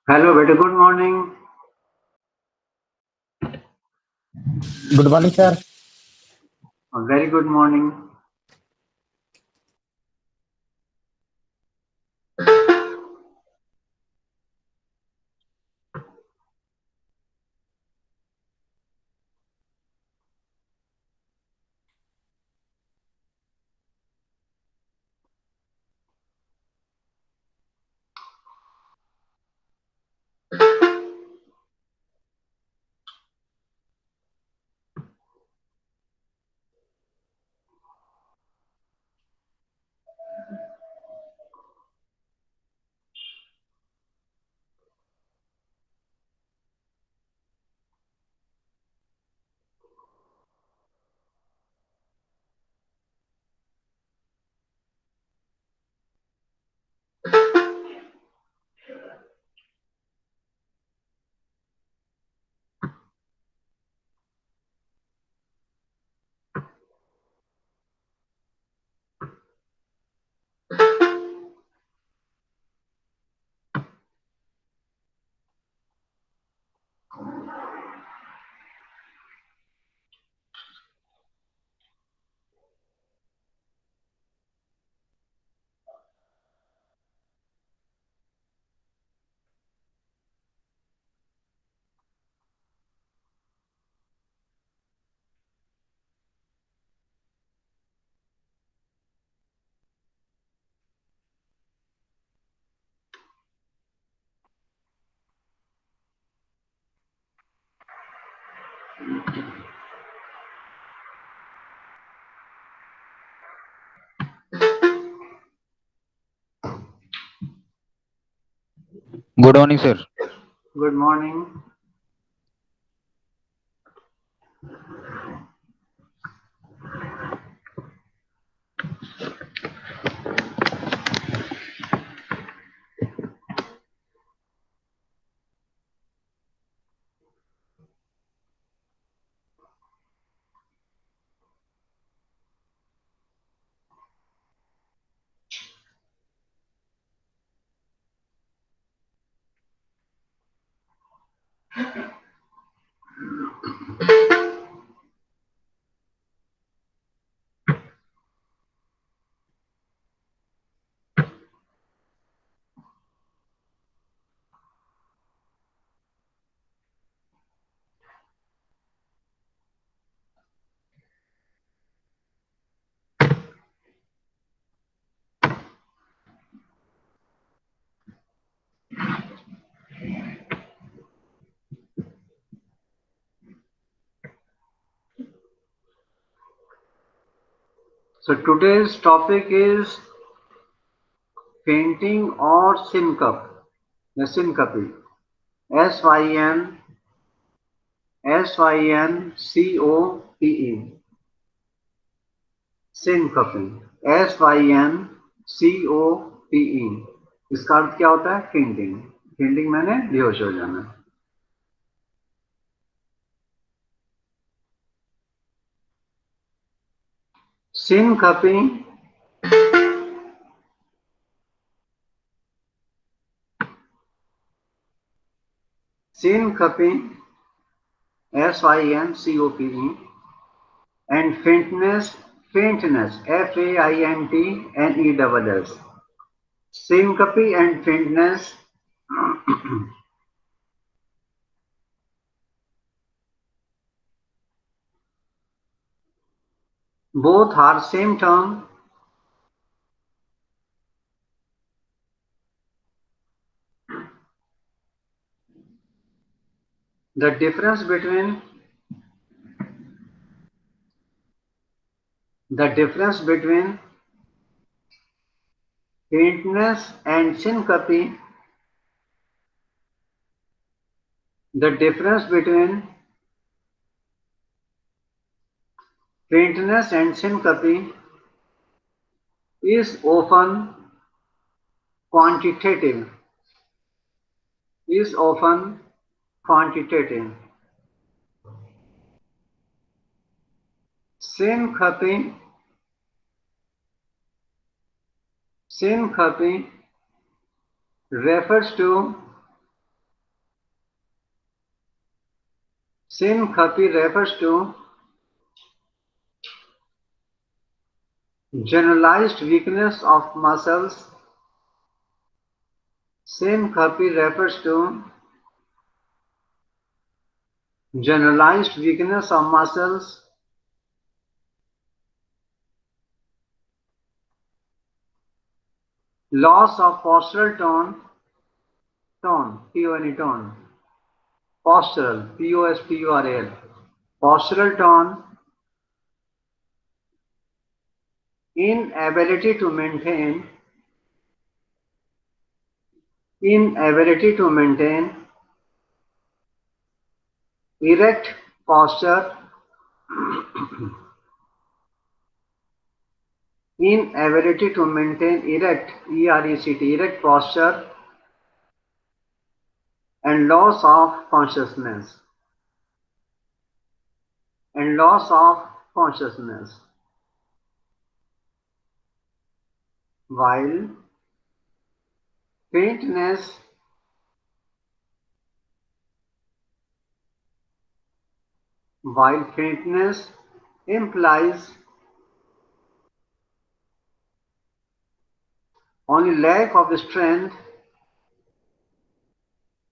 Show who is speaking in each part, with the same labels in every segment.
Speaker 1: Hello, very good morning.
Speaker 2: Good morning, sir.
Speaker 1: A very good morning.
Speaker 2: Good morning, sir.
Speaker 1: Good morning. So today's topic is fainting or syncope. The syncope. S-Y-N S-Y-N-C-O-P-E. syncope. S-Y-N-C-O-P-E. इसका अर्थ क्या होता है? Fainting. Fainting मैंने बेहोश हो जाना. syncope syncope S-Y-N-C-O-P-E and faintness F-A-I-N-T-N-E-S-S. syncope and faintness both are same term. The difference between faintness and syncope, the difference between faintness and syncope is often quantitative. Syncope refers to Syncope refers to generalized weakness of muscles. Syncope refers to generalized weakness of muscles. Loss of postural tone, T-O-N-E, tone. Postural, P-O-S-T-U-R-A-L. Postural tone, inability to maintain erect posture, inability to maintain erect, E-R-E-C-T, erect posture, and loss of consciousness. While faintness implies only lack of strength,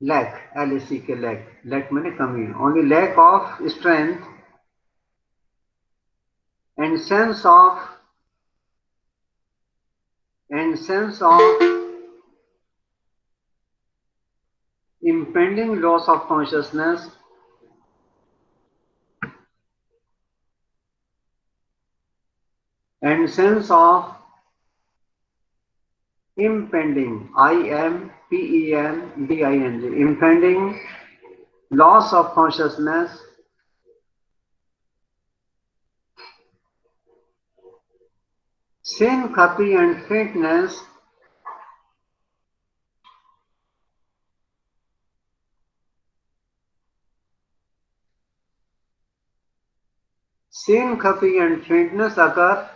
Speaker 1: L-A-C-K, lack means कमी, only lack of strength and sense of impending loss of consciousness, and sense of impending, I-M-P-E-N-D-I-N-G, impending loss of consciousness, syncope and faintness occur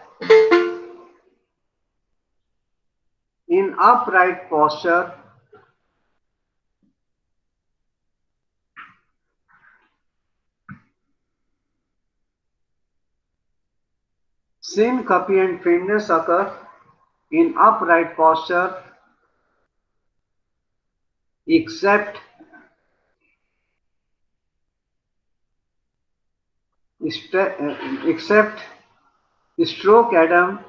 Speaker 1: in upright posture except stroke Adam,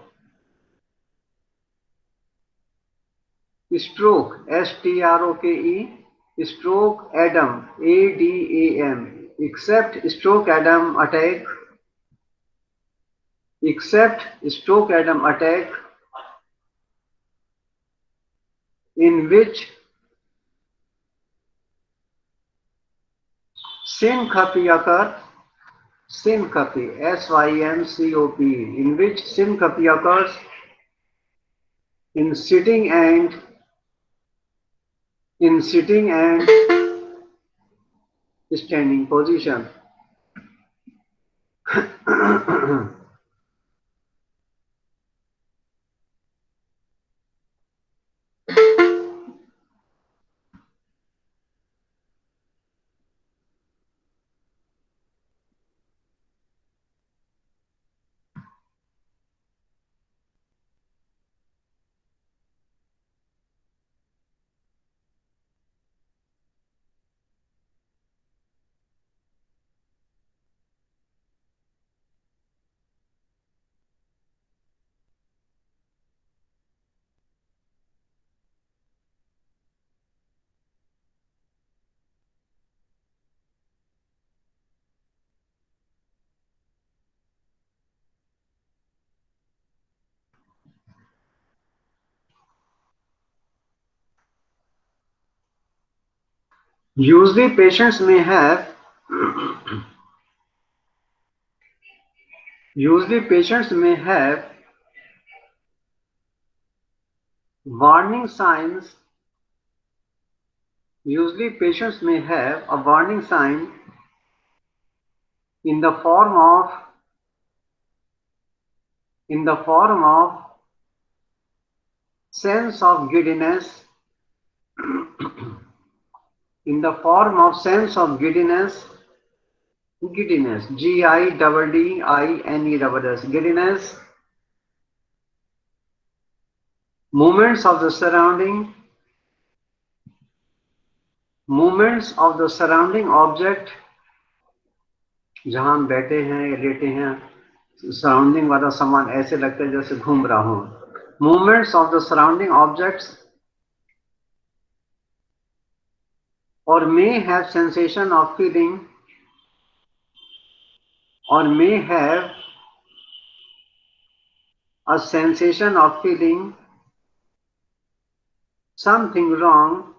Speaker 1: S-T-R-O-K-E, stroke Adam, A-D-A-M, except stroke Adam attack, in which syncope occur, S-Y-N-C-O-P, in which syncope occurs in sitting and standing position. Usually patients may have warning signs. Usually patients may have a warning sign in the form of sense of giddiness, Giddiness. Giddine. Giddiness. Movements of the surrounding. Movements of the surrounding object. जहां हम बैठे हैं या लेटे हैं, surrounding वाला सामान ऐसे लगता है जैसे घूम रहा हो. Movements of the surrounding objects, or may have sensation of feeling, or may have a sensation of feeling something wrong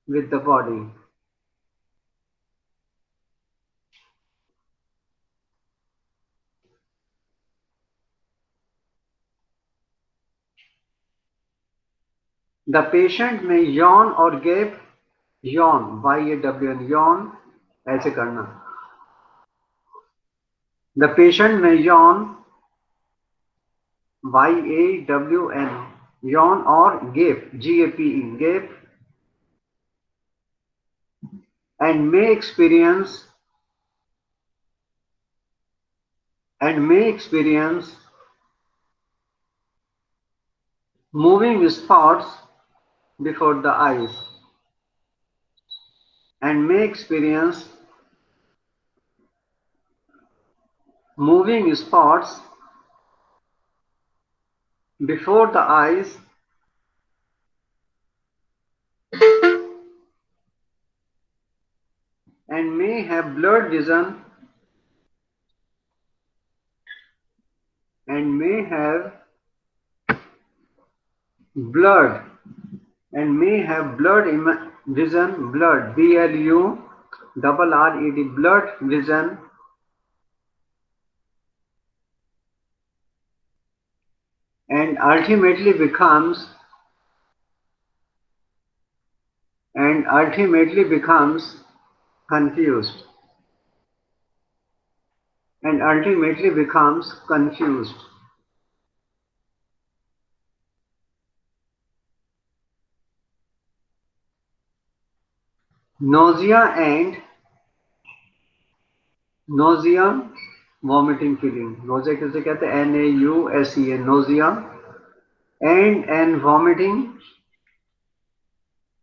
Speaker 1: with the body. The patient may yawn or gape. Yawn, Y-A-W-N, yawn, ऐसे करना. The patient may yawn, Y-A-W-N, yawn, or gape, G-A-P-E, gape, and may experience moving spots before the eyes, and may experience moving spots before the eyes, and may have blurred vision, and may have blurred vision, blurred, B-L-U-R-R-E-D, blurred vision, and ultimately becomes confused. Nausea, vomiting feeling. Nausea किसे कहते हैं? N-A-U-S-E-A, nausea, and vomiting.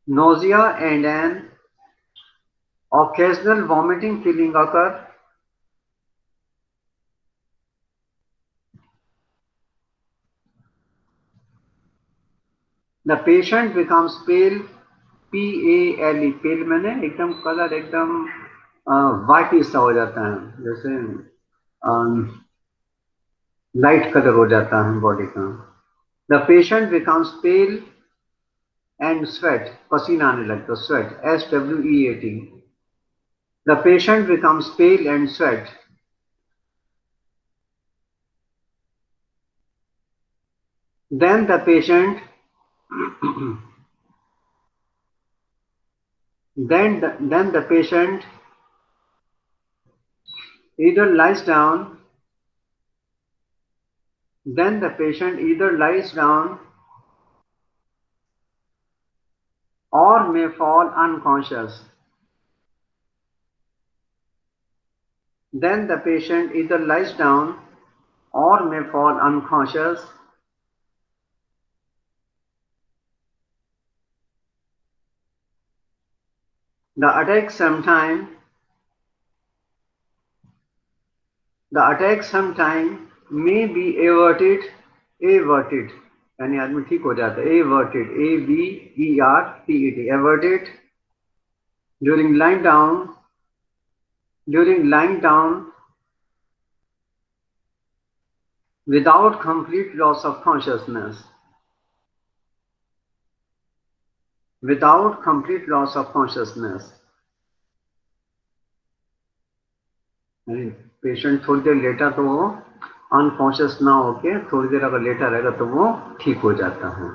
Speaker 1: Nausea and an occasional vomiting feeling occur. The patient becomes pale, P-A-L-E, pale मैंने एकदम colour एकदम white सा हो जाता है, जैसे लाइट कलर हो जाता है बॉडी का. The patient becomes pale and sweat, पसीना आने लगता है, sweat, S-W-E-A-T. The patient becomes pale and sweat. Then the patient either lies down or may fall unconscious. Then the patient either lies down or may fall unconscious. The attack sometime may be averted, यानी आदमी ठीक हो जाता है, averted, A-V-E-R-T-E-D, averted during lying down without complete loss of consciousness. यानी patient थोड़ी देर लेटा तो वो अनकॉन्शियस ना होके थोड़ी देर अगर लेटा रहेगा तो वो ठीक हो जाता है.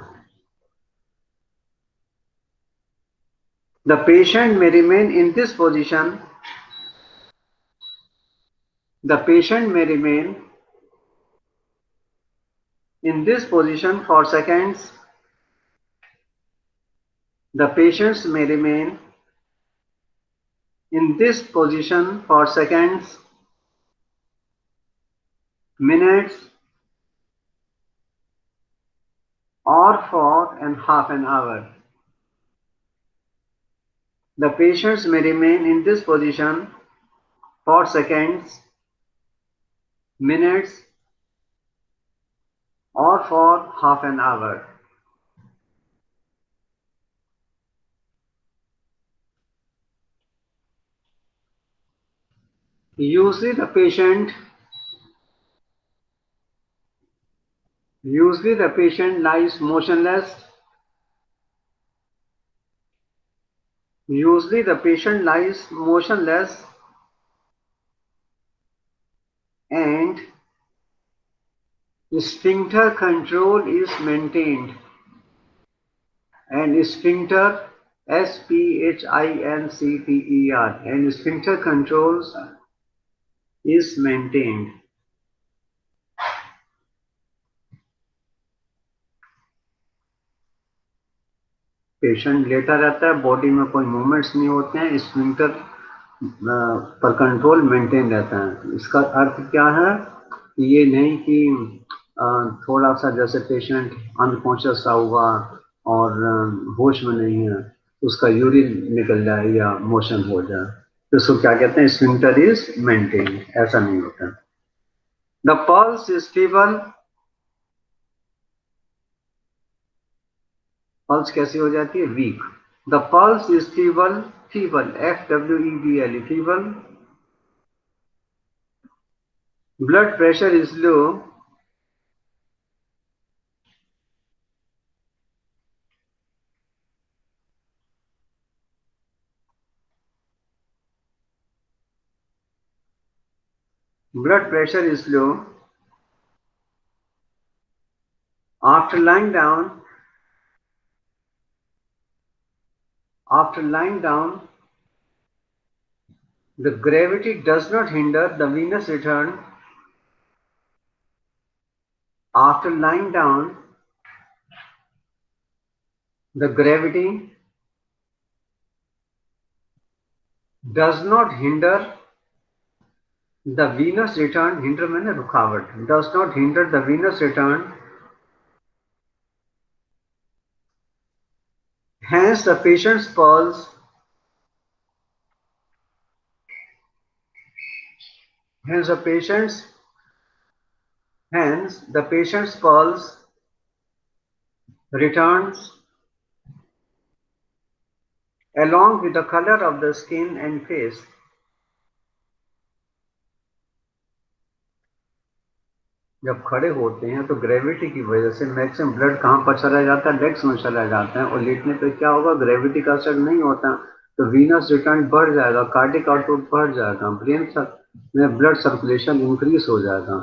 Speaker 1: The patient may remain in this position. For seconds. The patients may remain in this position for seconds, minutes, or for half an hour. The patients may remain in this position for seconds, minutes, or for half an hour. Usually the patient lies motionless. Usually the patient lies motionless and sphincter control is maintained. And sphincter, S-P-H-I-N-C-T-E-R, and sphincter controls is maintained. Patient लेटा रहता है, body में कोई movements नहीं होते हैं, sphincter पर control maintain रहता है। इसका अर्थ क्या है कि ये नहीं कि थोड़ा सा जैसे पेशेंट अनकॉन्शियस सा हुआ और होश में नहीं है, उसका यूरिन निकल जाए या मोशन हो जाए, तो उसको क्या कहते हैं, स्फिंक्टर इज मेंटेन। ऐसा नहीं होता। The pulse is feeble. Pulse कैसी हो जाती है, weak. The pulse is feeble, feeble, FWEBL, feeble. Blood pressure is low. Blood pressure is low. After lying down, the gravity does not hinder the venous return. After lying down, the gravity does not hinder the venous return. Hinder means रुकावट. Does not hinder the venous return. Hence the patient's pulse returns along with the color of the skin and face. जब खड़े होते हैं तो gravity की वजह से maximum blood कहाँ पर चला जाता है, लेग्स में चला जाता है, और लेटने पे क्या होगा, ग्रेविटी का असर नहीं होता, तो वीनस रिटर्न बढ़ जाएगा, कार्डिक आउटपुट बढ़ जाएगा, ब्रेन में ब्लड सर्कुलेशन इंक्रीज हो जाएगा,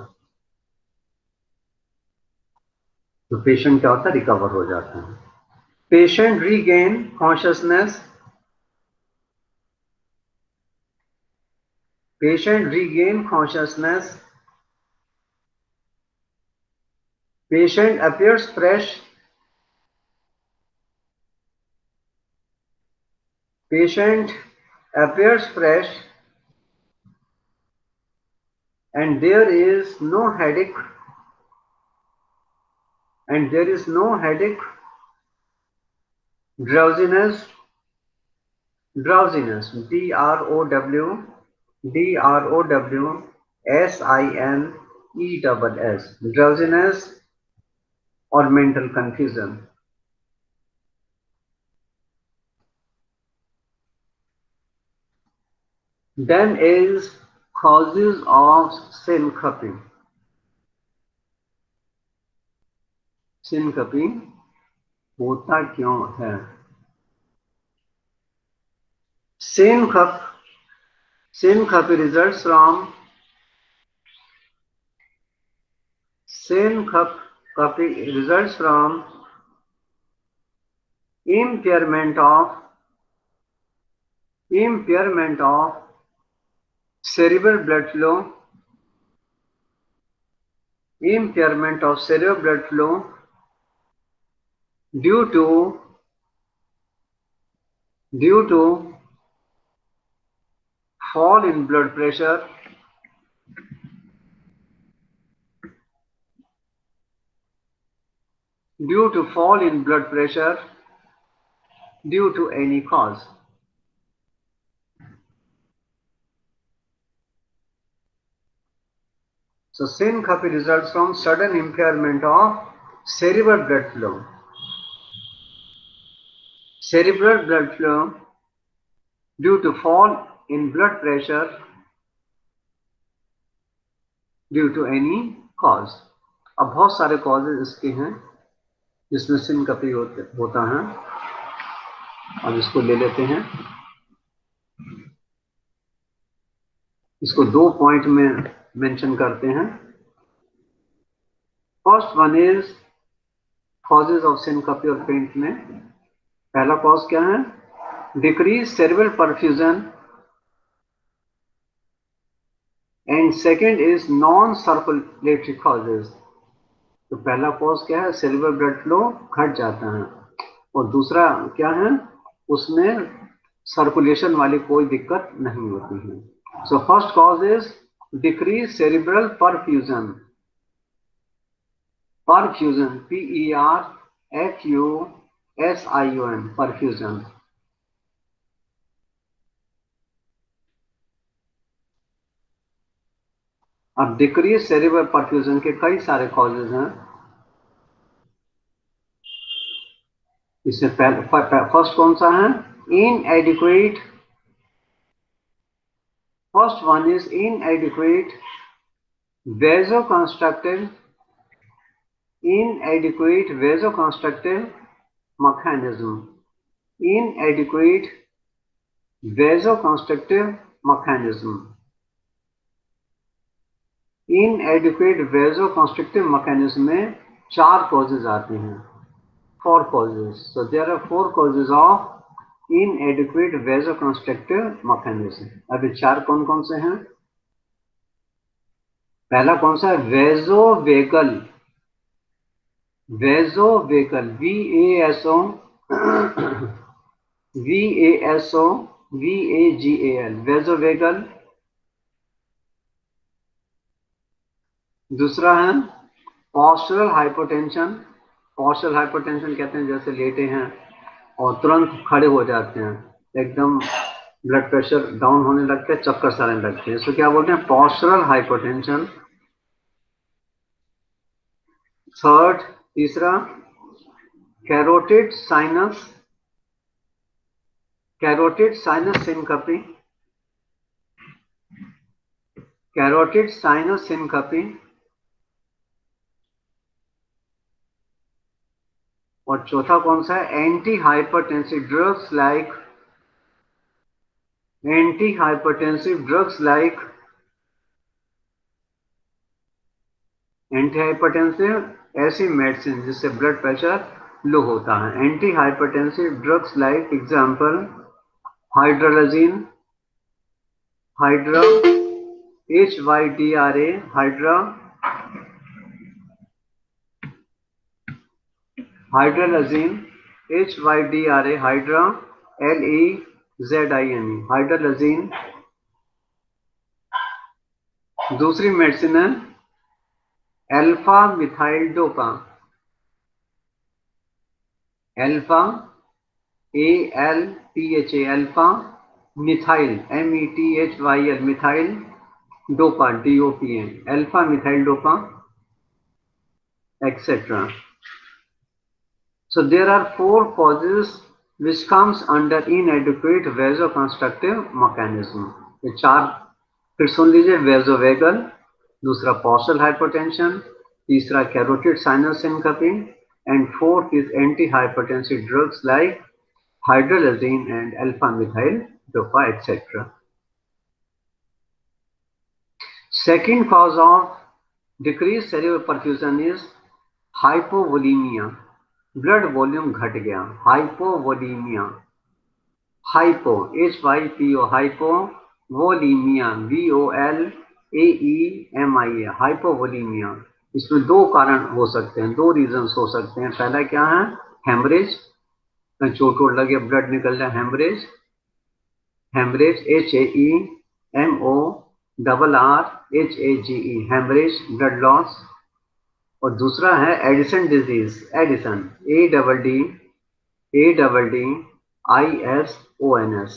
Speaker 1: तो पेशेंट क्या होता है, रिकवर हो जाता है। Patient regain consciousness. Patient regain consciousness. Patient appears fresh. Patient appears fresh and there is no headache. Drowsiness. DROWSINESS. Drowsiness or mental confusion. Then is causes of syncope. Syncope होता क्यों है? Syncope results from impairment of cerebral blood flow. Impairment of cerebral blood flow due to fall in blood pressure due to fall in blood pressure due to any cause. So syncope results from sudden impairment of cerebral blood flow. Cerebral blood flow due to fall in blood pressure due to any cause. अब बहुत सारे causes इसके हैं जिसमें सिनकपी होता है. अब इसको ले लेते हैं. इसको 2 पॉइंट में मेंशन करते हैं. First one is causes of syncope और फेंट में. पहला कॉज क्या है? Decrease cerebral perfusion and second is non circulatory causes. तो पहला कॉज क्या है? सेरेब्रल ब्लड फ्लो घट जाता है. और दूसरा क्या है? उसमें सर्कुलेशन वाली कोई दिक्कत नहीं होती है. So first cause is decrease cerebral perfusion. Perfusion PERFUSION perfusion. अब डिक्रीज सेरेब्रल परफ्यूजन के कई सारे कॉजेज हैं. इससे फर्स्ट कौन सा है? इनएडिक्वेट. First one is इनएडिक्वेट vasoconstrictive mechanism. Inadequate vasoconstrictive mechanism. Inadequate vasoconstrictive mechanism में 4 causes आते हैं. 4 causes. So there are 4 causes of inadequate vasoconstrictive mechanism. अभी 4 कौन कौन से हैं? पहला कौन सा है? वेजोवेगल. वेजोवेगल VASOVAGAL वेजोवेगल. दूसरा है पोस्चरल हाइपोटेंशन. पोस्चरल हाइपोटेंशन कहते हैं जैसे लेटे हैं और तुरंत खड़े हो जाते हैं, एकदम ब्लड प्रेशर डाउन होने लगता है, चक्कर सा आने लगते हैं. इसको क्या बोलते हैं? Postural hypotension. थर्ड, तीसरा carotid sinus syncope. Carotid sinus syncope. और चौथा कौन सा है? Antihypertensive drugs like antihypertensive ऐसी मेडिसिन जिससे ब्लड प्रेशर लो होता है. Antihypertensive drugs like example hydralazine, hydra HYDRA hydralazine HYDRA hydra LEZINE hydralazine. दूसरी मेडिसिन है alpha methyl dopa. Alpha ALPHA alpha methyl METHYL methyl dopa DOPA alpha methyl dopa etc. So there are 4 causes which comes under inadequate vasoconstrictive mechanism. ये 4 फिर सुन लीजिए. Vasovagal, दूसरा postural hypotension, तीसरा carotid sinus syncope, and fourth is anti-hypertensive drugs like hydralazine and alpha-methyl dopa etc. Second cause of decreased cerebral perfusion is hypovolemia. Blood volume घट गया. Hypovolaemia. Hypo HYPO hypo, volaemia VOLAEMIA hypovolaemia. इसमें 2 कारण हो सकते हैं, 2 reasons हो सकते हैं. पहला क्या है? हेमरेज. चोट लगे ब्लड निकल जाए, haemorrhage. HAE MORRHAGE, haemorrhage, blood loss. और दूसरा है Addison disease, Addison, ADDISONS,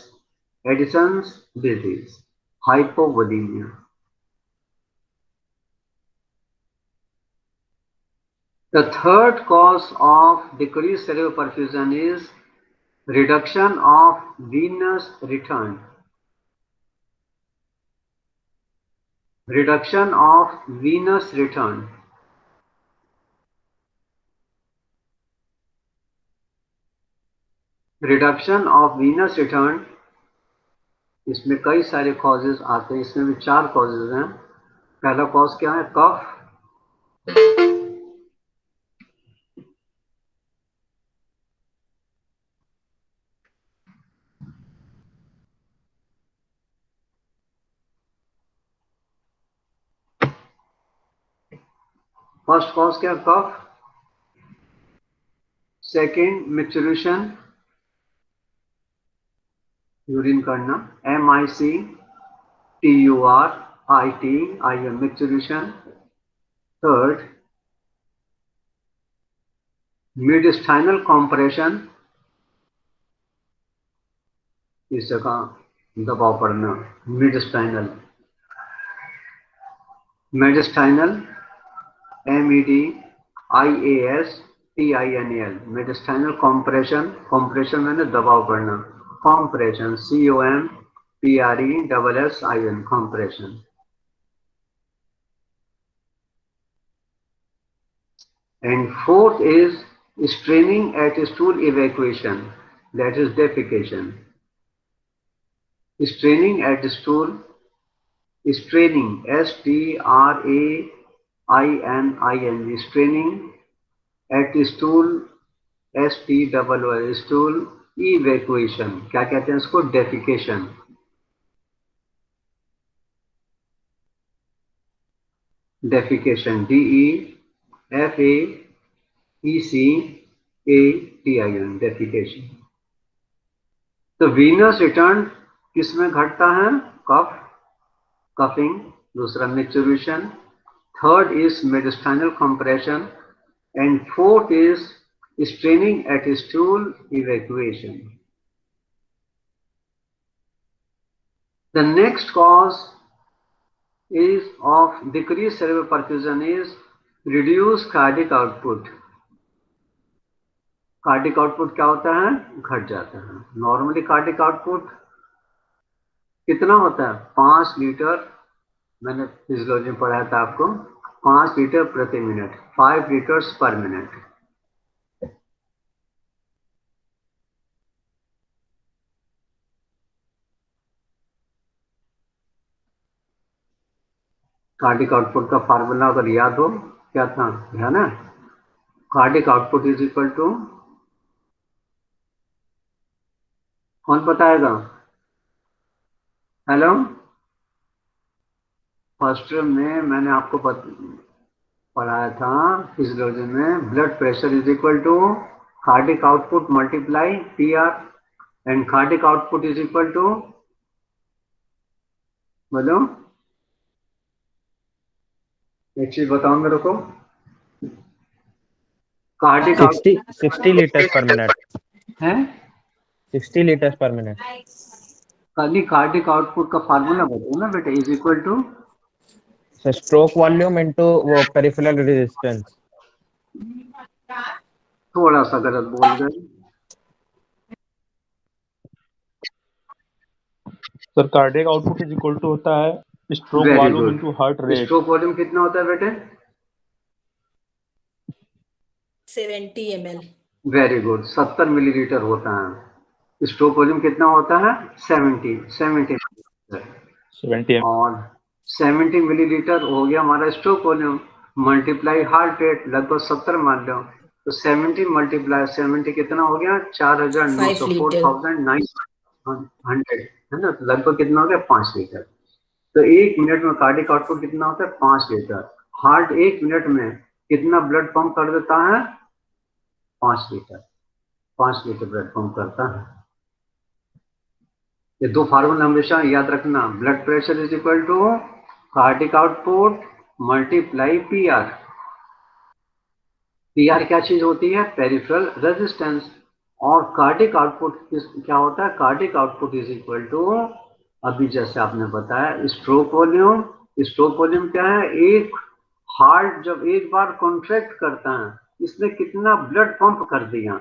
Speaker 1: Addison's disease, hypovolaemia. The third cause of decreased cerebral perfusion is reduction of venous return. Reduction of venous return. Reduction of venous return, इसमें कई सारे causes आते हैं, इसमें भी 4 कॉजेज हैं। पहला कॉज क्या है? कफ। फर्स्ट कॉज क्या? कफ। सेकेंड, मैच्यूरेशन, यूरिन करना, MICTURITIM, maturation. Third, mid-spinal compression, इस जगह दबाव पड़ना, मिड-स्पाइनल, मेडिस्टाइनल, MEDIASTINAL, मेडिस्टाइनल कॉम्प्रेशन, कॉम्प्रेशन मैंने दबाव पड़ना, compression, COMPRESSION, compression. And fourth is straining at stool evacuation, that is defecation. Straining at stool, straining, STRAINING, straining at stool, STOOL, stool evacuation, क्या कहते हैं इसको? defecation. Defecation, DEFAECATION, defecation. तो venous return किसमें घटता है? कफ, कफिंग। दूसरा maturation, third is mediastinal compression, and fourth is straining at stool evacuation. The next cause is of decreased cerebral perfusion is reduced cardiac output. Cardiac output क्या होता है? घट जाता है। नॉर्मली कार्डिक आउटपुट कितना होता है? 5 लीटर, मैंने फिजियोलॉजी में पढ़ाया था आपको, 5 लीटर प्रति minute, 5 litres per minute. Cardiac output का फार्मूला अगर याद हो, क्या था? ध्यान है? Cardiac output is equal to, कौन बताएगा? हेलो, फर्स्ट में मैंने आपको पढ़ाया था फिजियोलॉजी में, blood pressure is equal to cardiac output multiply PR, and cardiac output is equal to, बोलो एक चीज बताओ मेरे को, कार्डिक
Speaker 2: 60 liters per minute
Speaker 1: है,
Speaker 2: 60 liters per minute.
Speaker 1: खाली कार्डिक आउटपुट का फार्मूला बताओ ना बेटा, is equal to
Speaker 2: So stroke volume into peripheral resistance.
Speaker 1: थोड़ा सा गलत बोल गए
Speaker 3: sir. Cardiac output is equal to होता है stroke
Speaker 1: very
Speaker 3: volume
Speaker 1: good.
Speaker 3: Into heart rate.
Speaker 1: Stroke volume कितना होता है बेटे?
Speaker 4: 70 ml।
Speaker 1: वेरी गुड, 70 मिलीलीटर होता है। स्ट्रोक वॉल्यूम कितना होता है? 70 और 70 मिलीलीटर हो गया हमारा stroke volume, multiply heart rate लगभग 70 मान लो, तो 70 मल्टीप्लाई 70 कितना हो गया? 4900, 4900 है ना, तो लगभग कितना हो गया? 5 लीटर। तो 1 मिनट में कार्डिक आउटपुट कितना होता है? 5 लीटर। हार्ट 1 मिनट में कितना ब्लड पंप कर देता है? 5 लीटर। 5 लीटर ब्लड पंप करता है। ये दो फार्मूला हमेशा याद रखना, blood pressure is equal to cardiac output multiply P R. P R क्या चीज होती है? Peripheral resistance. और कार्डिक आउटपुट क्या होता है? Cardiac output is equal to, अभी जैसे आपने बताया, स्ट्रोक वॉल्यूम। स्ट्रोक वॉल्यूम क्या है? एक हार्ट जब एक बार कॉन्ट्रैक्ट करता है, इसने कितना ब्लड पंप कर दिया,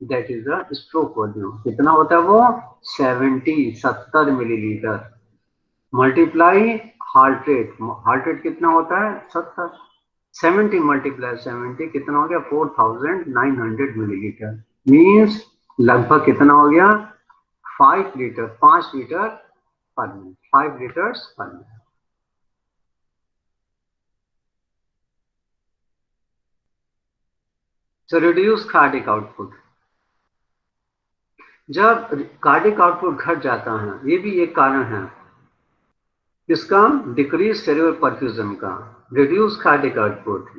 Speaker 1: that is the stroke volume. कितना होता है वो? 70 millilitre multiply heart rate. Heart rate कितना होता है? 70। 70 मल्टीप्लाई 70 कितना हो गया? 4900 मिलीलीटर। मीन्स लगभग कितना हो गया? 5 लीटर, 5 लीटर पर minute, 5 litres per minute. So reduce cardiac output। जब कार्डिक आउटपुट घट जाता है, ये भी एक कारण है इसका, डिक्रीज सेरेब्रल परफ्यूजन का, रिड्यूस कार्डिक आउटपुट।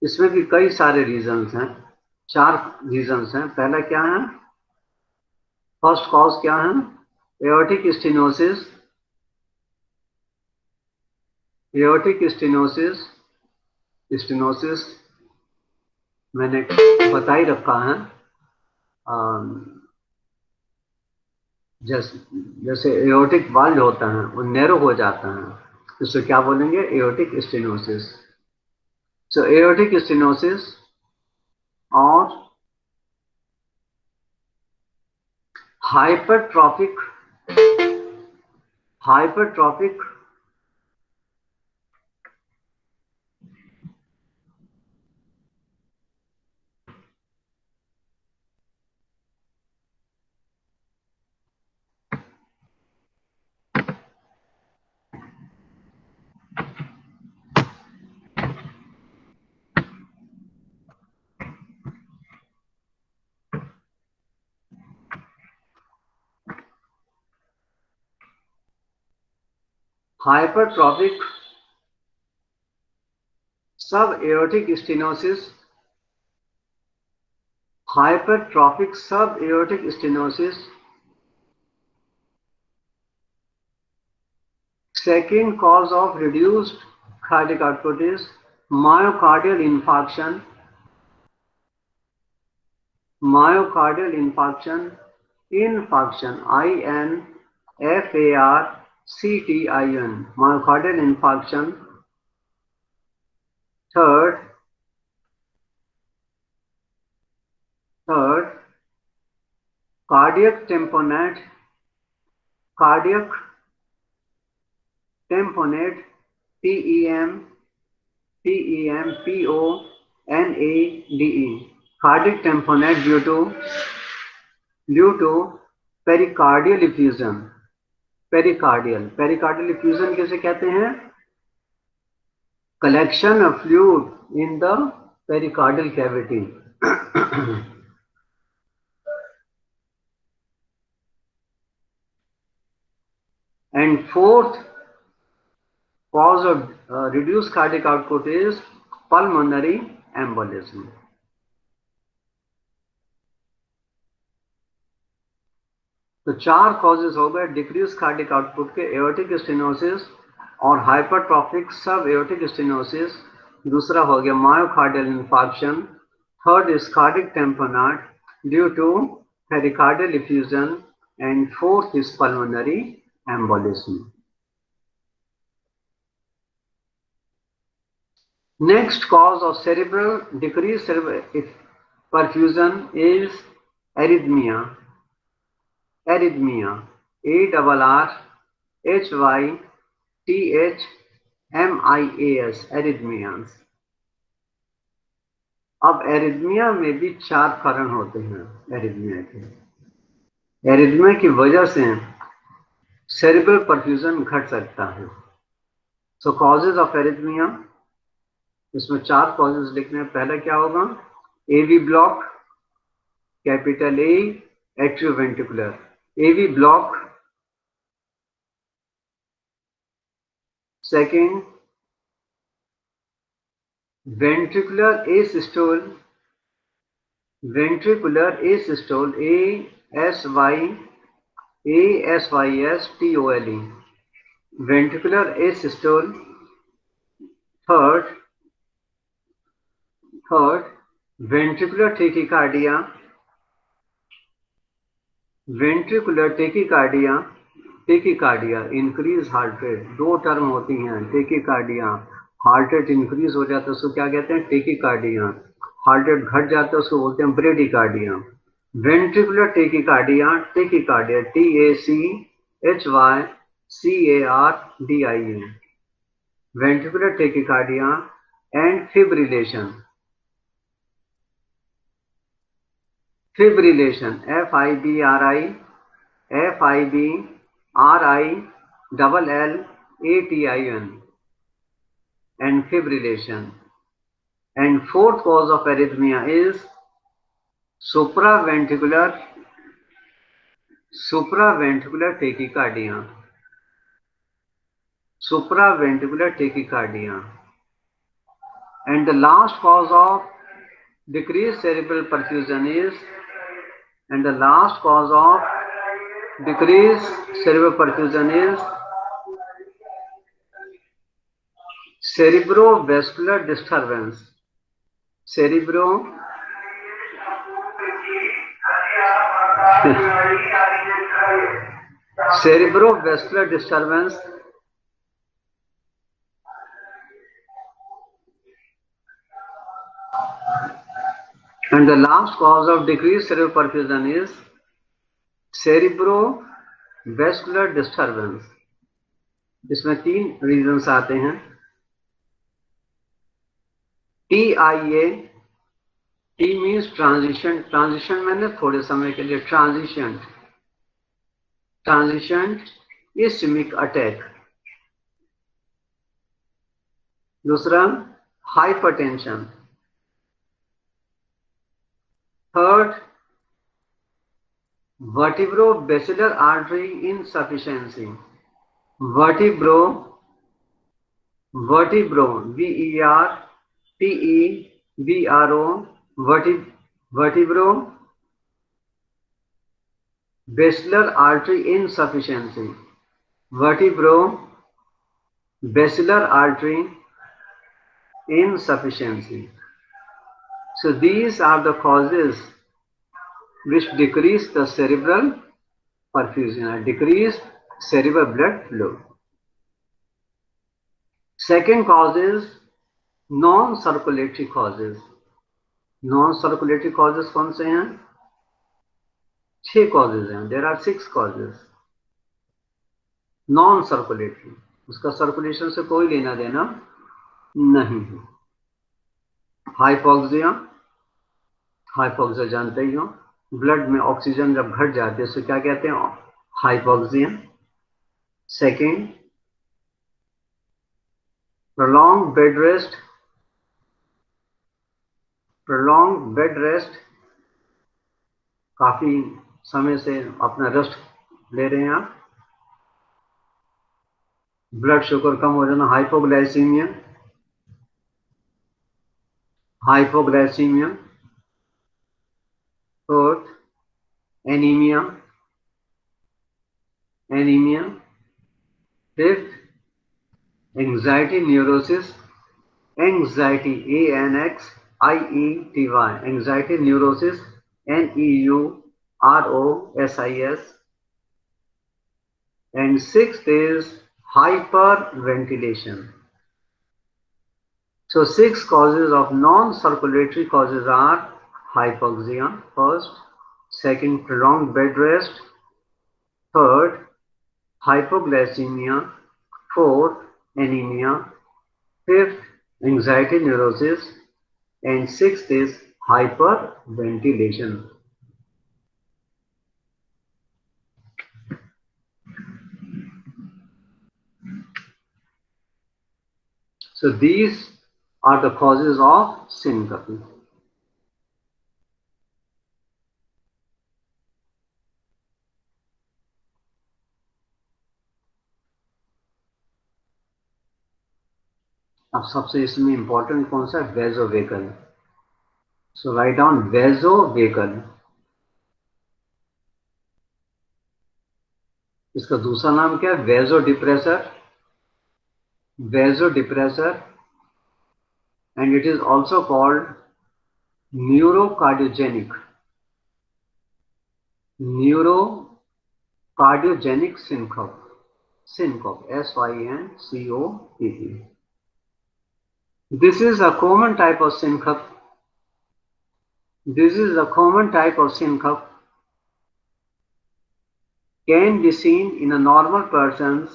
Speaker 1: इसमें भी कई सारे रीजंस हैं, 4 रीजंस हैं। पहला क्या है? फर्स्ट कॉज क्या है? Aortic stenosis. एओर्टिक स्टेनोसिस मैंने बता ही रखा है। जैसे एओर्टिक वाल्व होता है वो नैरो हो जाता है, इसको क्या बोलेंगे? Aortic stenosis. So aortic stenosis और hypertrophic hypertrophic hypertrophic subaortic stenosis. Hypertrophic subaortic stenosis. Second cause of reduced cardiac output is myocardial infarction. Myocardial infarction, INFARCTIN, myocardial infarction. Third, cardiac tamponade, TEMPONADE, cardiac tamponade due to pericardial effusion। pericardial effusion किसे कहते हैं? collection of fluid in the pericardial cavity। And fourth cause of reduced cardiac output is pulmonary embolism। तो 4 causes हो गए decrease cardiac output के, aortic stenosis और hypertrophic subaortic stenosis. दूसरा हो गया myocardial infarction. Third is cardiac tamponade due to pericardial effusion. And fourth is pulmonary embolism. Next cause of decreased cerebral perfusion is arrhythmia। arrhythmia, ARRHYTHMIAS, arrhythmias। अब arrhythmia में भी 4 कारण होते हैं arrhythmia के। एरिथमिया की वजह से सेरेब्रल परफ्यूजन घट सकता है। सो कॉजेज ऑफ एरिथमिया, इसमें 4 कॉजेज लिखने हैं। पहला क्या होगा? AV block, capital A, atrioventricular. AV block. Second, ventricular asystole, ASY ASYSTOLE. Ventricular asystole. Third, ventricular tachycardia. Ventricular tachycardia, increase heart rate. दो टर्म होती हैं, tachycardia, हार्ट रेट इंक्रीज हो जाता है उसको क्या कहते हैं, tachycardia. हार्ट रेट घट जाता है उसको बोलते हैं bradycardia. Ventricular tachycardia, TACHYCARDIA. Ventricular tachycardia and fibrillation. Fibrillation, FIBRILLATION, and fibrillation. And fourth cause of arrhythmia is supraventricular tachycardia. Supraventricular tachycardia. And the last cause of decreased cerebral perfusion is cerebrovascular disturbance. Cerebrovascular disturbance. And the last cause of decreased cerebral perfusion is cerebrovascular disturbance. इसमें 3 reasons आते हैं. TIA, T means transition. Transition मैंने थोड़े समय के लिए, transition इस्मिक attack. दूसरा hypertension. Third, vertebrobasilar artery insufficiency. Vertebro, VERTEBRO, vertebrobasilar artery insufficiency. Vertebrobasilar artery insufficiency. So these are the causes which decrease the cerebral perfusion, decrease cerebral blood flow. Second cause is non-circulatory causes. Non-circulatory causes कौन से हैं? 6 causes हैं. There are 6 causes. Non-circulatory, उसका circulation से कोई लेना देना नहीं है. हाइपोक्सिया जानते ही हो, ब्लड में ऑक्सीजन जब घट जाती है उसको क्या कहते हैं? Hypoxia. Second, prolonged bed rest, काफी समय से अपना रेस्ट ले रहे हैं आप. ब्लड शुगर कम हो जाना, hypoglycaemia. Fourth, anemia. Fifth, anxiety neurosis. Anxiety, ANXIETY, anxiety neurosis, NEUROSIS. And sixth is hyperventilation. So 6 causes of non-circulatory causes are hypoxia, first. Second, prolonged bed rest. Third, hypoglycemia. Fourth, anemia. Fifth, anxiety neurosis. And sixth is hyperventilation. So these are the causes of syncope. अब सबसे इसमें important कौन सा? वेजोवेगल. सो write down वेजोवेगल. इसका दूसरा नाम क्या है? वेजोडिप्रेसर, वेजोडिप्रेसर, and it is also called neurocardiogenic, neurocardiogenic syncope, syncope, syncope. This is a common type of syncope. This is a common type of syncope, can be seen in a normal person's,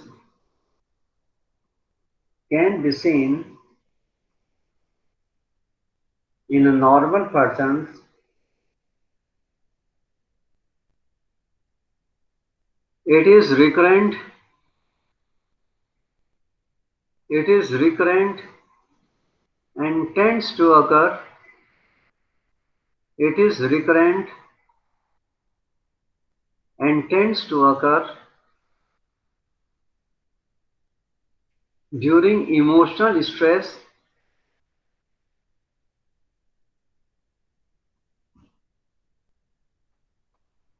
Speaker 1: can be seen in a normal person's it is recurrent, it is recurrent and tends to occur, it is recurrent and tends to occur during emotional stress,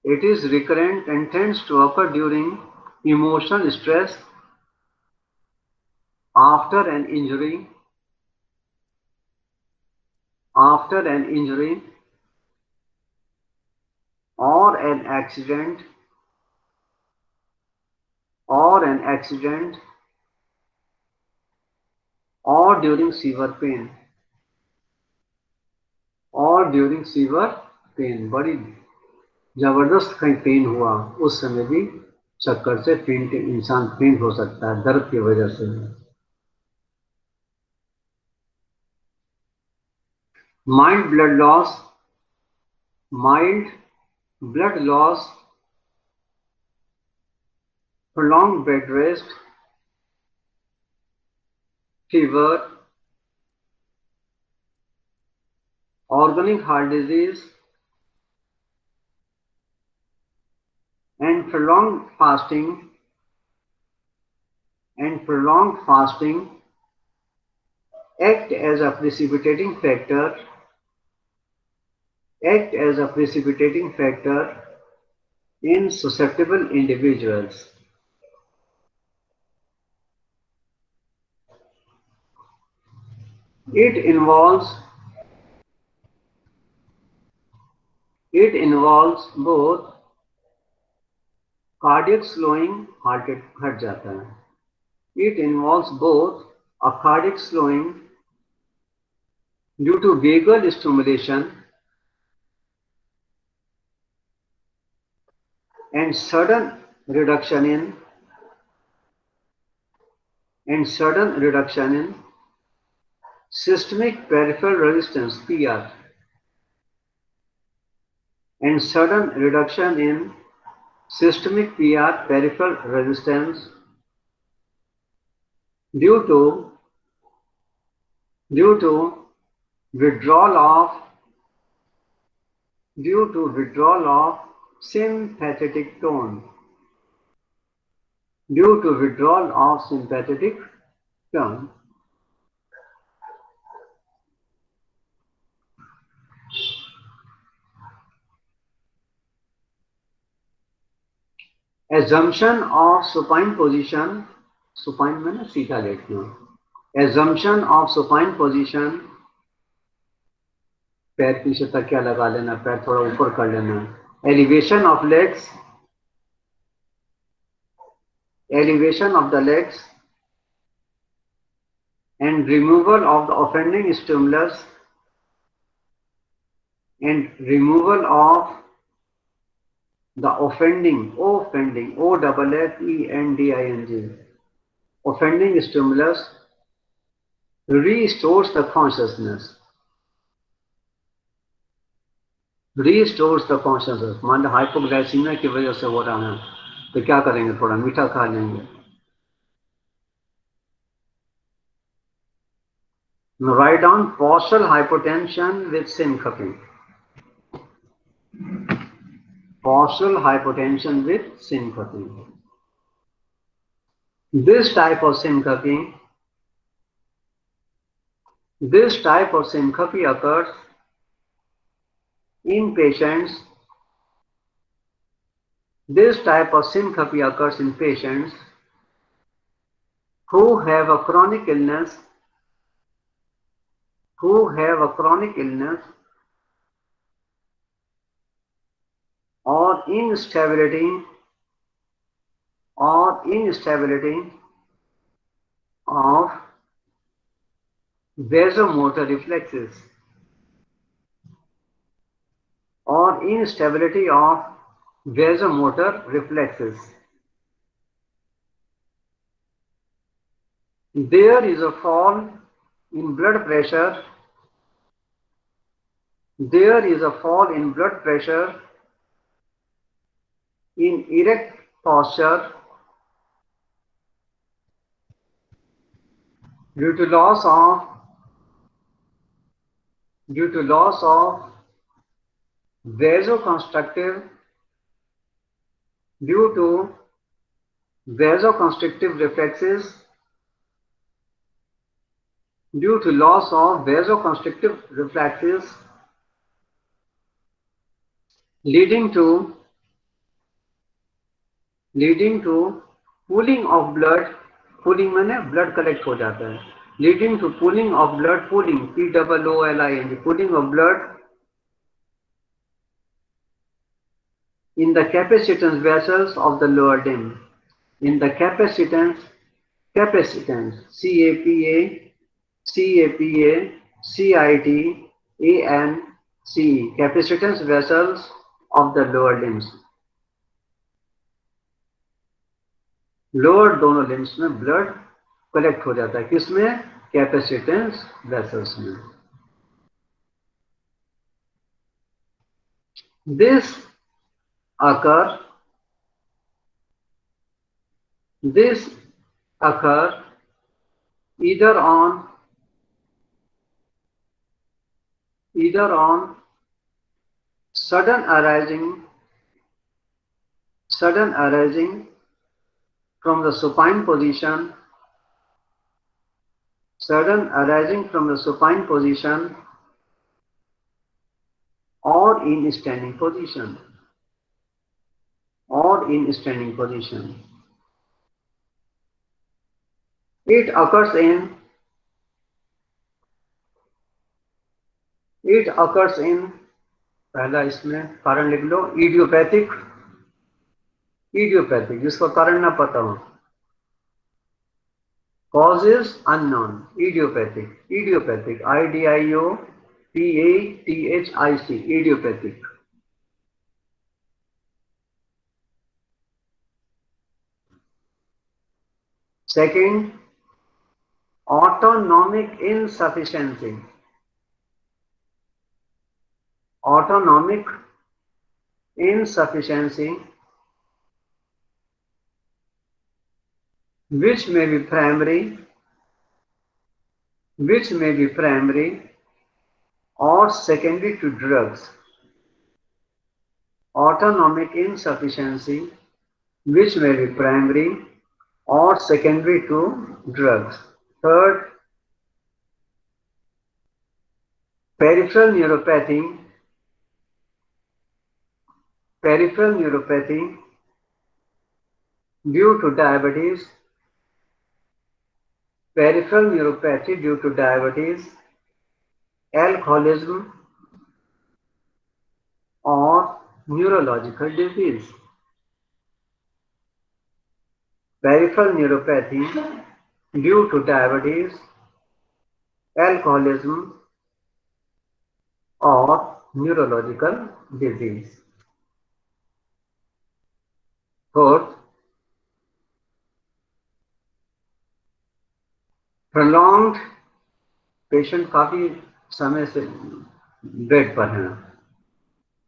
Speaker 1: it is recurrent and tends to occur during emotional stress, after an injury, after an injury or an accident, or an accident, or during severe pain, or during severe pain. बड़ी जबरदस्त कहीं pen हुआ उस समय भी चक्कर से फेंट, इंसान फेंट हो सकता है दर्द की वजह से. Mild blood loss, mild blood loss, prolonged bed rest, fever, organic heart disease, and prolonged fasting, act as a precipitating factor, in susceptible individuals. It involves both cardiac slowing, heart हट जाता है. It involves both a cardiac slowing due to vagal stimulation and sudden reduction in systemic peripheral resistance (PR), and sudden reduction in systemic PR peripheral resistance due to withdrawal of sympathetic tone, assumption of supine position, supine में ना सीधा लेटना, assumption of supine position, पैर पीछे तकिया लगा लेना, पैर थोड़ा ऊपर कर लेना, elevation of the legs and removal of the offending stimulus, and removal of the offending OFFENDING offending stimulus restores the consciousness. मान लो हाइपोग्लाइसीमिया की वजह से हो रहा है तो क्या करेंगे? थोड़ा मीठा खा लेंगे. Now write down partial hypotension with syncope. Partial hypotension with syncope. This type of syncope occurs in patients This type of syncope occurs in patients who have a chronic illness, or instability of vasomotor reflexes, There is a fall in blood pressure. In erect posture due to loss of vasoconstrictive reflexes, leading to pooling of blood. Pooling माने blood collect हो जाता है. Leading to pooling of blood, P-O-O-L-I-N-G, pooling of blood in the capacitance vessels of the lower limb. In the capacitance, C-A-P-A-C-I-T-A-N-C-E, capacitance vessels of the lower limbs. Lower दोनों limbs में blood collect हो जाता है. किसमें? Capacitance vessels में. This occur either on sudden arising from the supine position, or in standing position. It occurs in पहला इसमें कारण लिख लो, इडियोपैथिक, जिसका कारण ना पता हो. Causes unknown, idiopathic, I-D-I-O-P-A-T-H-I-C, idiopathic. Second, autonomic insufficiency. Which may be primary or secondary to drugs. Autonomic insufficiency which may be primary or secondary to drugs. Third, peripheral neuropathy due to diabetes, alcoholism, or neurological disease. Peripheral neuropathy due to diabetes, alcoholism, or neurological disease. Fourth, prolonged, patient काफी समय से bed पर है.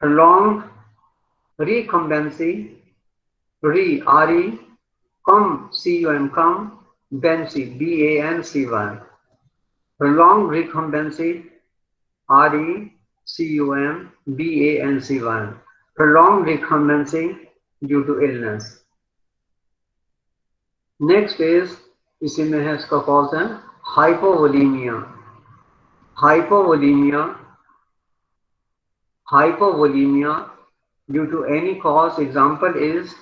Speaker 1: Prolonged recumbency, bency, B-A-N-C-Y. Prolonged recumbency, RECUMBANCY. Prolonged recumbency due to illness. Next is, इसी में है, इसका cause है hypovolaemia. due to any cause. Example is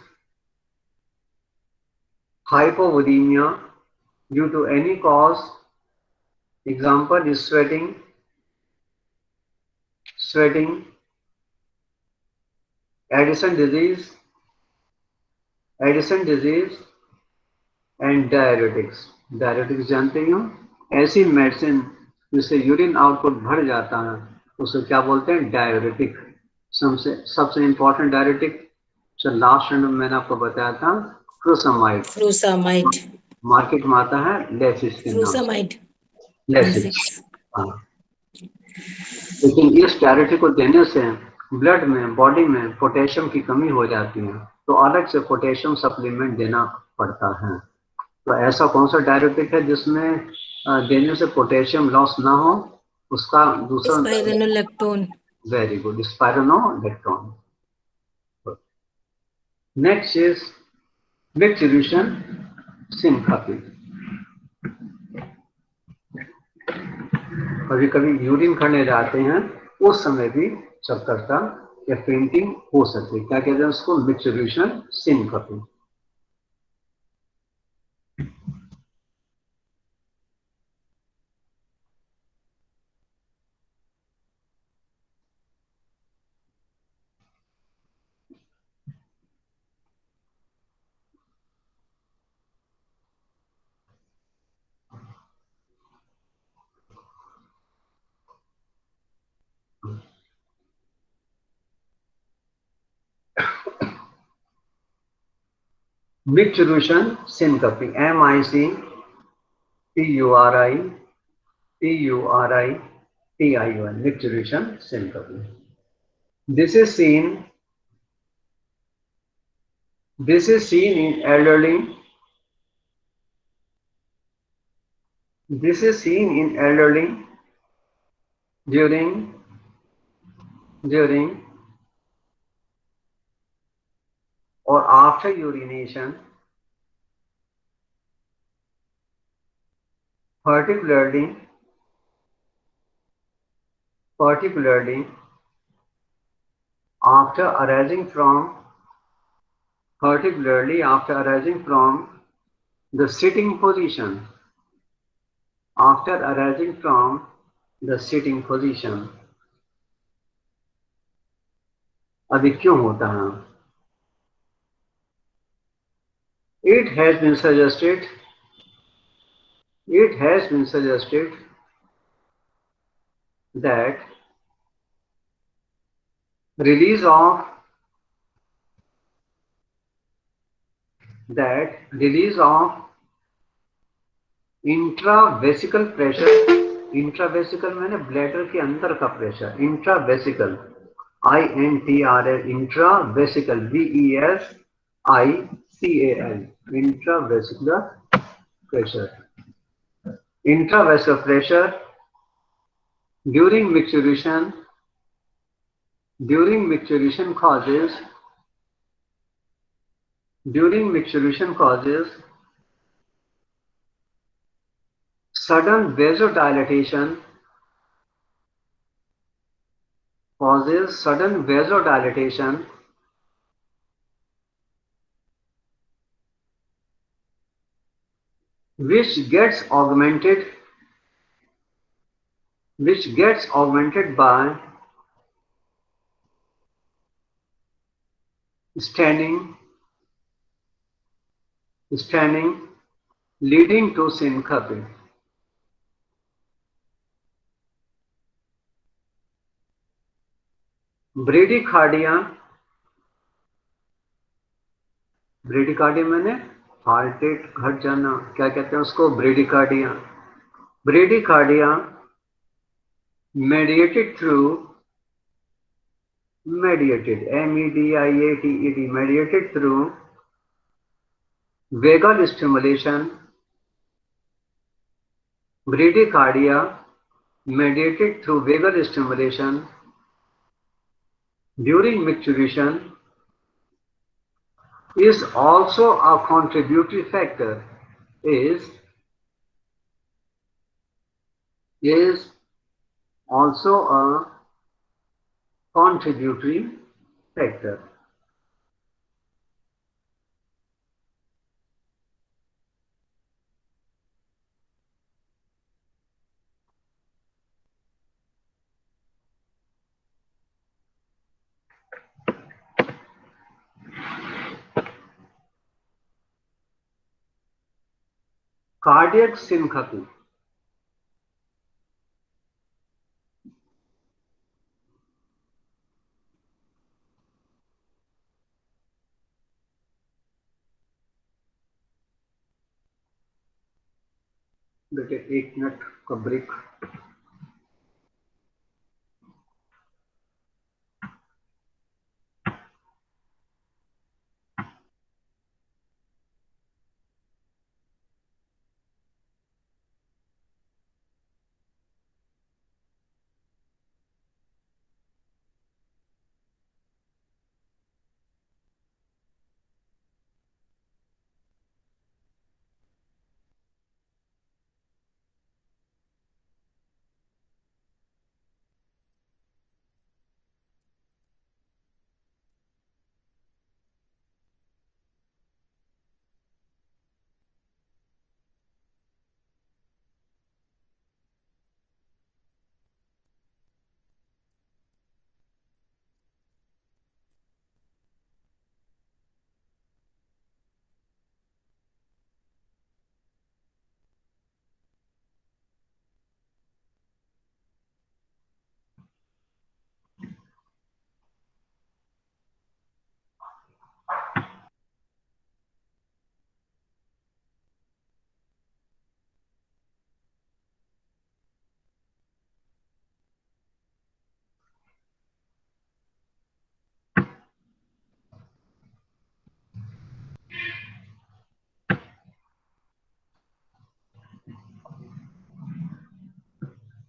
Speaker 1: hypovolemia due to any cause. Example is sweating, Addison disease, and diuretics जानते ही हो, ऐसी medicine जिससे urine output बढ़ जाता है उसे क्या बोलते हैं, डायरेटिक। सबसे इंपॉर्टेंट डायरेटिक जो लास्ट में मैंने आपको बताया था, फ्रूसामाइड।
Speaker 4: Furosemide.
Speaker 1: मार्केट में आता है लेसिस के नाम से,
Speaker 4: Furosemide.
Speaker 1: लेसिस। हाँ, लेकिन इस डायरेटिक को देने से ब्लड में, बॉडी में पोटेशियम की कमी हो जाती है, तो अलग से पोटेशियम सप्लीमेंट देना पड़ता है। तो ऐसा कौन सा डायरेटिक है जिसमें देने से पोटेशियम लॉस ना हो, उसका दूसरा
Speaker 4: Spironolactone.
Speaker 1: Very good, spironolactone. Next is micturition syncope. कभी कभी यूरिन करने जाते हैं उस समय भी चक्करता या फेंटिंग हो सकती है, क्या कहते हैं उसको, micturition syncope. Micturition syncope, MICTURITION, micturition syncope. This is seen in elderly. This is seen in elderly during or after urination, particularly after arising from the sitting position. After arising from the sitting position. अभी क्यों होता है? It has been suggested that release of intravesical pressure, intravesical मैंने bladder के अंदर का pressure, intravesical, INTRA, intravesical, VESICAL, intravesicular pressure. Intravesicular pressure during micturition causes sudden vasodilatation, which gets augmented by standing, leading to syncope. Bradycardia मैंने heart rate घट जाना, क्या कहते हैं उसको, bradycardia. mediated through vagal stimulation. Bradycardia mediated through vagal stimulation during micturition is also a contributory factor, is also a contributory factor. Cardiac syncope. बेटे 1 minute का break.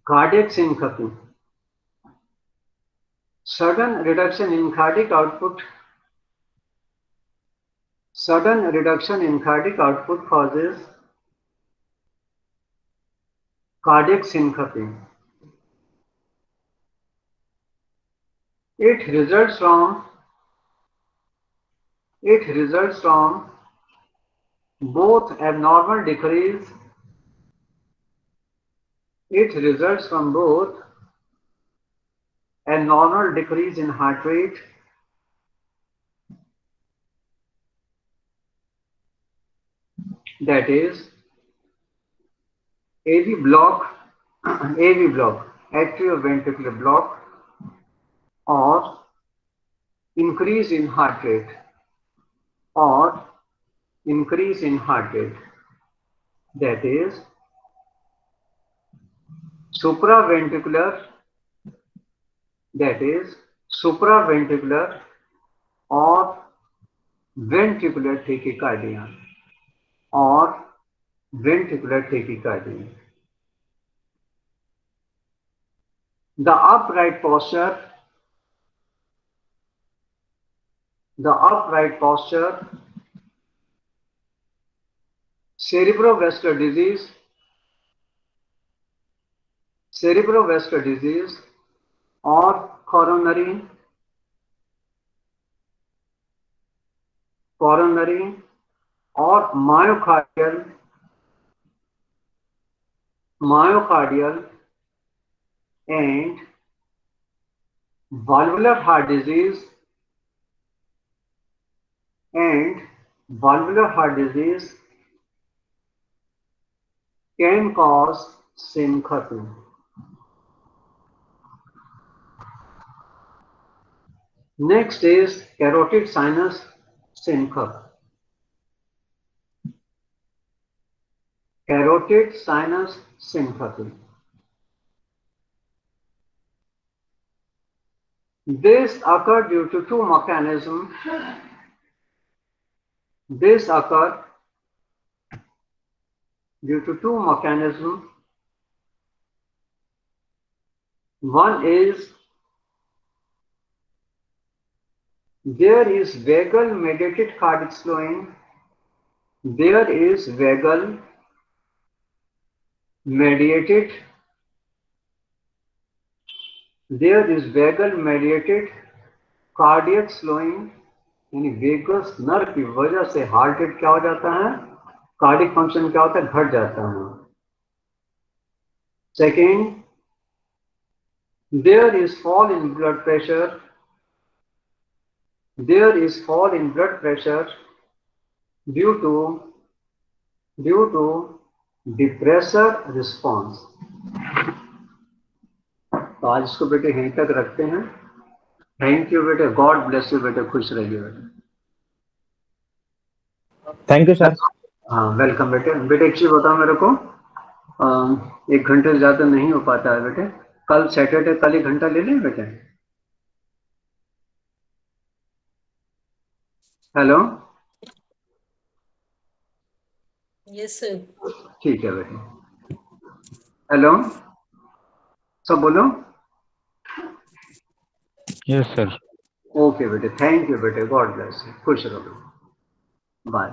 Speaker 1: Cardiac syncope. Sudden reduction in cardiac output. Sudden reduction in cardiac output causes cardiac syncope. It results from both abnormal decrease. It results from both abnormal decrease in heart rate that is AV block, atrioventricular block, or increase in heart rate, that is supraventricular or ventricular tachycardia The upright posture, cerebrovascular disease or coronary or myocardial and valvular heart disease can cause syncope. Next is carotid sinus syncope. Carotid sinus syncope. This occurs due to two mechanisms. One is there is vagal mediated cardiac slowing. There is vagal mediated cardiac slowing यानी vagus nerve की वजह से heart rate क्या हो जाता है, cardiac function क्या होता है, घट जाता है। Second, there is fall in blood pressure, there is fall in blood pressure due to depressor response। तो आज इसको बेटे यहीं तक रखते हैं। थैंक यू बेटे, गॉड ब्लेस यू बेटे, खुश रहिए बेटे।
Speaker 2: Thank you sir.
Speaker 1: हाँ वेलकम बेटे। बेटे एक चीज बताओ मेरे को, 1 घंटे से ज्यादा नहीं हो पाता है बेटे, कल सैटरडे, कल 1 घंटा ले लें बेटे। Hello,
Speaker 4: Yes, sir.
Speaker 1: ठीक है बेटे। हेलो, सब बोलो।
Speaker 3: Yes sir.
Speaker 1: ओके बेटे, थैंक यू बेटे, गॉड ब्लेस यू, खुश रहो, बाय।